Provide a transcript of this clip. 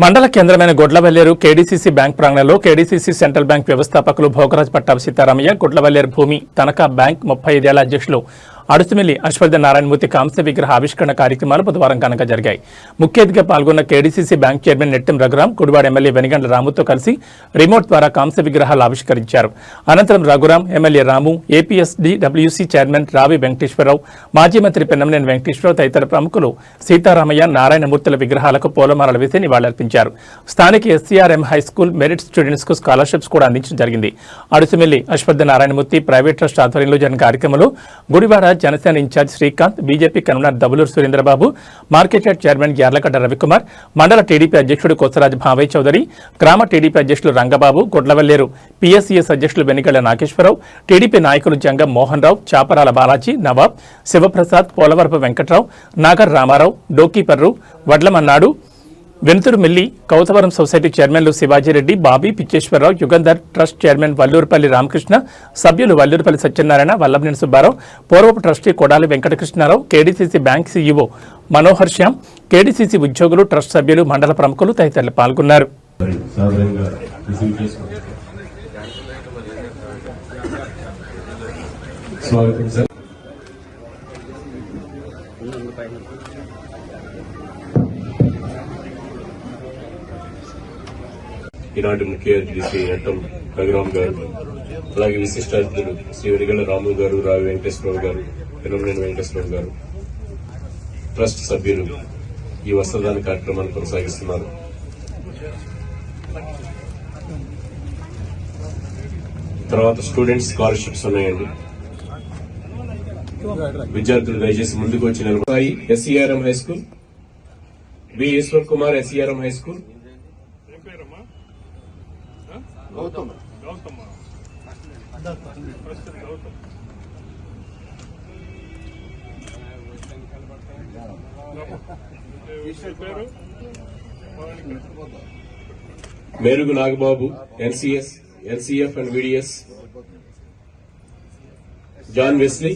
మండల కేంద్రమైన Gudlavalleru KDCC bank ప్రాంగణంలో కేడీసీసీ సెంట్రల్ బ్యాంక్ వ్యవస్థాపకులు భోగరాజ్ పట్టాభి సీతారామయ్య గుడ్లవల్లేరు భూమి తనఖా బ్యాంక్ 35 ఏళ్ల అధ్యక్షులు అడుసుమిల్లి అశ్వథ నారాయణమూర్తి కాంస్య విగ్రహ ఆవిష్కరణ కార్యక్రమాలు బుధవారం ఘనంగా జరిగాయి. ముఖ్య అతిథిగా పాల్గొన్న KDCC bank chairman Nettem Raghuram Gudivada MLA Venigandla రాముతో కలిసి రిమోట్ ద్వారా కాంస్య విగ్రహాలు ఆవిష్కరించారు. అనంతరం Raghuram, MLA Ramu, APSDWC chairman Ravi Venkateswararao, మాజీ మంత్రి పెన్నమనేని వెంకటేశ్వరరావు తదితర ప్రముఖులు సీతారామయ్య, నారాయణమూర్తుల విగ్రహాలకు పూలమాలలు వేసి నివాళులర్పించారు. స్థానిక ఎస్సీఆర్ఎం హైస్కూల్ మెరిట్ స్టూడెంట్స్ కు స్కాలర్షిప్స్ కూడా అందించడం జరిగింది. అడుసుమిల్లి అశ్వథ నారాయణమూర్తి ప్రైవేట్ ట్రస్ట్ ఆధ్వర్యంలో జరిగిన కార్యక్రమంలో Gudivada Janasena in charge Srikanth, BJP convener Dabuluru Surendrababu, market yard chairman Yarlagadda Ravikumar, మండల టీడీపీ అధ్యక్షుడు కొసరాజు భావయ్య చౌదరి, గ్రామ టీడీపీ అధ్యక్షులు రంగబాబు, గుడ్లవల్లేరు పీఎస్ఈఎస్ అధ్యక్షులు వెనిగళ్ల నాగేశ్వరరావు, టీడీపీ నాయకులు జంగం మోహన్ రావు, చాపరాల బాలాజీ, నవాబ్, శివప్రసాద్, పోలవరపు వెంకట్రావు, నాగర్ రామారావు, డోకీపర్రు, వడ్లమన్నాడు, వెనుతురుమిల్లి, కౌతవరం సొసైటీ చైర్మన్లు శివాజీరెడ్డి, బాబీ, పిచ్చేశ్వరరావు, యుగంధర్, ట్రస్ట్ చైర్మన్ వల్లూరుపల్లి రామకృష్ణ, సభ్యులు వల్లూరుపల్లి సత్యనారాయణ, వల్లభనేని సుబ్బారావు, పూర్వపు trustee Kodali Venkatakrishna Rao, KDCC bank CEO Manohar Shyam, KDCC ఉద్యోగులు, ట్రస్ట్ సభ్యులు, మండల ప్రముఖులు తదితరులు పాల్గొన్నారు. ఈనాటి ముఖ్య అతిథి శ్రీ నెట్టం రఘురామ్ గారు, అలాగే విశిష్ట అతిథులు శ్రీ వెనిగళ్ల రాము గారు, రావి వెంకటేశ్వరరావు గారు, పెన్నమనేని వెంకటేశ్వరరావు గారు, ట్రస్ట్ సభ్యులు ఈ వస్త్రదాన కార్యక్రమాన్ని కొనసాగిస్తున్నారు. తర్వాత స్టూడెంట్స్ స్కాలర్షిప్స్ ఉన్నాయండి. విద్యార్థులు దయచేసి ముందుకు వచ్చి నిలబడి SCRM high school, B Eshwar Kumar, SCRM high school, Merugu Nagababu, NCS, NCF and VDS, John Wesley,